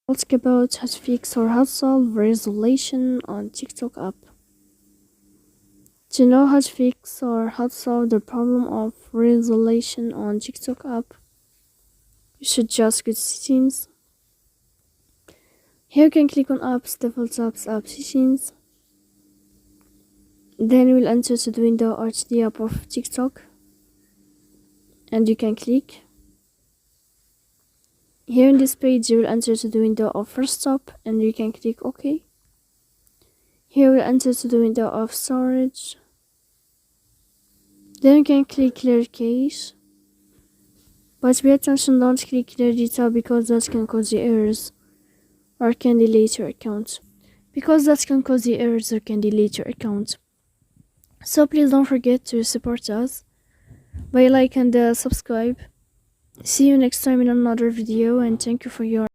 Talk about how to fix or how to solve resolution on TikTok app. To know how to fix or how to solve the problem of resolution on TikTok app, you should just go to settings. Here you can click on apps, default apps, app settings. Then you will enter to the window or to the app of TikTok, and you can click. Here in this page you will enter to the window of first stop, and you can click OK. Here we'll enter to the window of storage. Then you can click clear cache. But pay attention, don't click clear data because that can cause you errors or can delete your account. So please don't forget to support us by like and subscribe. See you next time in another video, and thank you for your